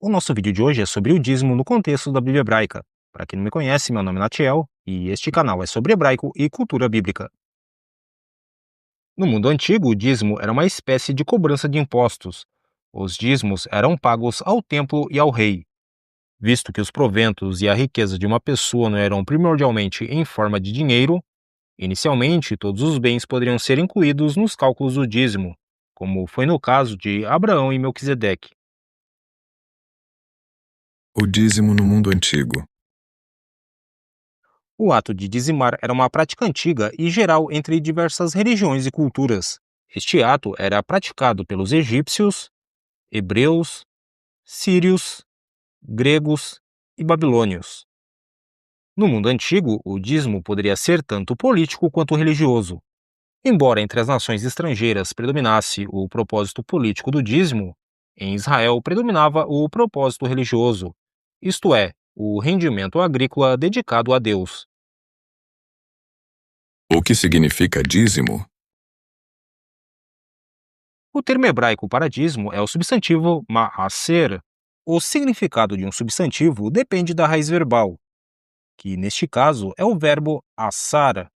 O nosso vídeo de hoje é sobre o dízimo no contexto da Bíblia hebraica. Para quem não me conhece, meu nome é Natiel e este canal é sobre hebraico e cultura bíblica. No mundo antigo, o dízimo era uma espécie de cobrança de impostos. Os dízimos eram pagos ao templo e ao rei. Visto que os proventos e a riqueza de uma pessoa não eram primordialmente em forma de dinheiro, inicialmente todos os bens poderiam ser incluídos nos cálculos do dízimo, como foi no caso de Abraão e Melquisedeque. O dízimo no mundo antigo. O ato de dizimar era uma prática antiga e geral entre diversas religiões e culturas. Este ato era praticado pelos egípcios, hebreus, sírios, gregos e babilônios. No mundo antigo, o dízimo poderia ser tanto político quanto religioso. Embora entre as nações estrangeiras predominasse o propósito político do dízimo, em Israel predominava o propósito religioso, isto é, o rendimento agrícola dedicado a Deus. O que significa dízimo? O termo hebraico para dízimo é o substantivo ma'aser. O significado de um substantivo depende da raiz verbal, que neste caso é o verbo assar.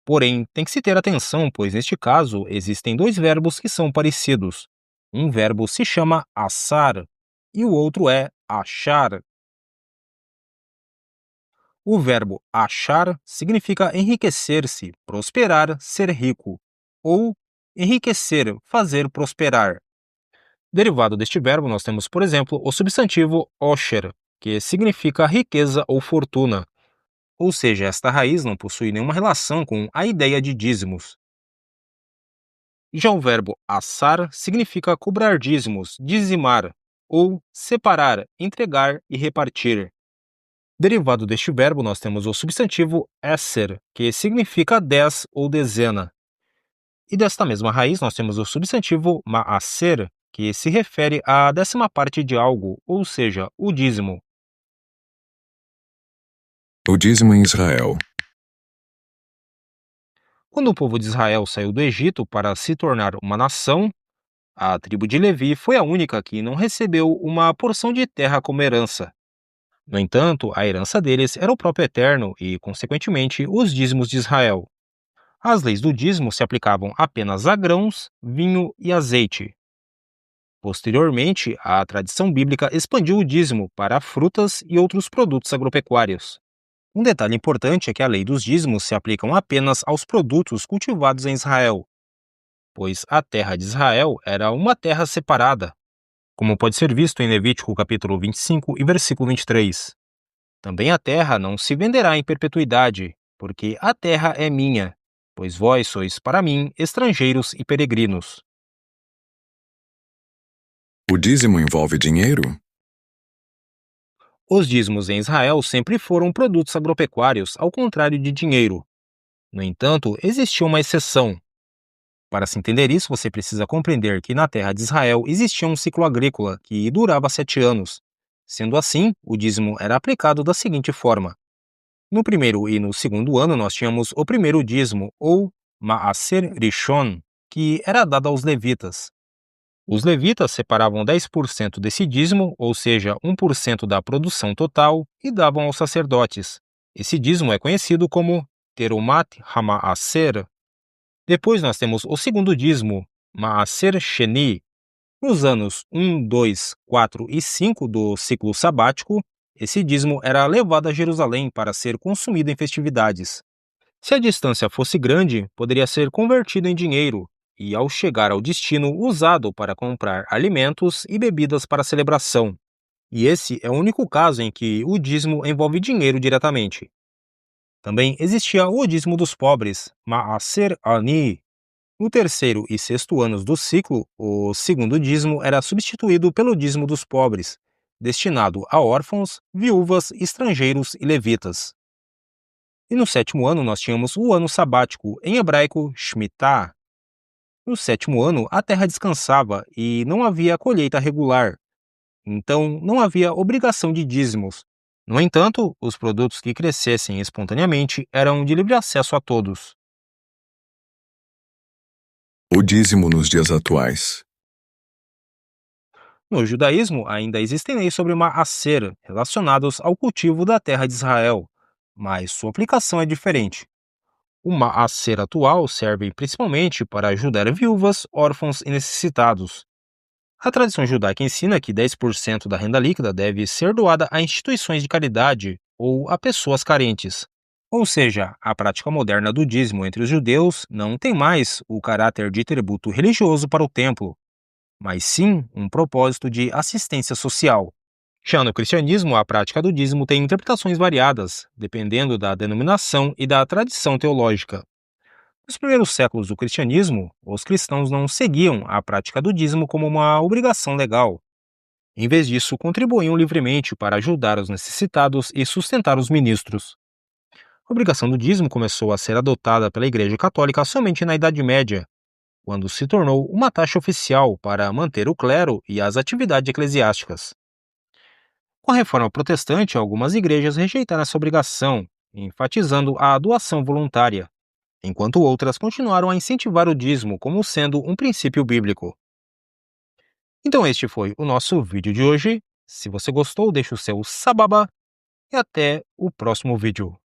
Porém, tem que se ter atenção, pois neste caso existem dois verbos que são parecidos. Um verbo se chama assar e o outro é achar. O verbo achar significa enriquecer-se, prosperar, ser rico, ou enriquecer, fazer prosperar. Derivado deste verbo, nós temos, por exemplo, o substantivo osher, que significa riqueza ou fortuna. Ou seja, esta raiz não possui nenhuma relação com a ideia de dízimos. Já o verbo assar significa cobrar dízimos, dizimar, ou separar, entregar e repartir. Derivado deste verbo, nós temos o substantivo esser, que significa 10 ou dezena. E desta mesma raiz, nós temos o substantivo ma'aser, que se refere à 10ª parte de algo, ou seja, o dízimo. O dízimo em Israel. Quando o povo de Israel saiu do Egito para se tornar uma nação, a tribo de Levi foi a única que não recebeu uma porção de terra como herança. No entanto, a herança deles era o próprio Eterno e, consequentemente, os dízimos de Israel. As leis do dízimo se aplicavam apenas a grãos, vinho e azeite. Posteriormente, a tradição bíblica expandiu o dízimo para frutas e outros produtos agropecuários. Um detalhe importante é que a lei dos dízimos se aplica apenas aos produtos cultivados em Israel, pois a terra de Israel era uma terra separada, como pode ser visto em Levítico capítulo 25 e versículo 23. Também a terra não se venderá em perpetuidade, porque a terra é minha, pois vós sois para mim estrangeiros e peregrinos. O dízimo envolve dinheiro? Os dízimos em Israel sempre foram produtos agropecuários, ao contrário de dinheiro. No entanto, existia uma exceção. Para se entender isso, você precisa compreender que na terra de Israel existia um ciclo agrícola que durava 7 anos. Sendo assim, o dízimo era aplicado da seguinte forma. No primeiro e no segundo ano, nós tínhamos o primeiro dízimo, ou Maaser Rishon, que era dado aos levitas. Os levitas separavam 10% desse dízimo, ou seja, 1% da produção total, e davam aos sacerdotes. Esse dízimo é conhecido como Terumat HaMaaser. Depois nós temos o segundo dízimo, Maaser Sheni. Nos anos 1, 2, 4 e 5 do ciclo sabático, esse dízimo era levado a Jerusalém para ser consumido em festividades. Se a distância fosse grande, poderia ser convertido em dinheiro e, ao chegar ao destino, usado para comprar alimentos e bebidas para a celebração. E esse é o único caso em que o dízimo envolve dinheiro diretamente. Também existia o dízimo dos pobres, Maaser Ani. No terceiro e sexto anos do ciclo, o segundo dízimo era substituído pelo dízimo dos pobres, destinado a órfãos, viúvas, estrangeiros e levitas. E no sétimo ano nós tínhamos o ano sabático, em hebraico Shemitah. No sétimo ano, a terra descansava e não havia colheita regular. Então, não havia obrigação de dízimos. No entanto, os produtos que crescessem espontaneamente eram de livre acesso a todos. O dízimo nos dias atuais. No judaísmo, ainda existem leis sobre maaser relacionadas ao cultivo da terra de Israel, mas sua aplicação é diferente. O maaser atual serve principalmente para ajudar viúvas, órfãos e necessitados. A tradição judaica ensina que 10% da renda líquida deve ser doada a instituições de caridade ou a pessoas carentes. Ou seja, a prática moderna do dízimo entre os judeus não tem mais o caráter de tributo religioso para o templo, mas sim um propósito de assistência social. Já no cristianismo, a prática do dízimo tem interpretações variadas, dependendo da denominação e da tradição teológica. Nos primeiros séculos do cristianismo, os cristãos não seguiam a prática do dízimo como uma obrigação legal. Em vez disso, contribuíam livremente para ajudar os necessitados e sustentar os ministros. A obrigação do dízimo começou a ser adotada pela Igreja Católica somente na Idade Média, quando se tornou uma taxa oficial para manter o clero e as atividades eclesiásticas. Com a reforma protestante, algumas igrejas rejeitaram essa obrigação, enfatizando a doação voluntária, enquanto outras continuaram a incentivar o dízimo como sendo um princípio bíblico. Então este foi o nosso vídeo de hoje. Se você gostou, deixe o seu sababa e até o próximo vídeo.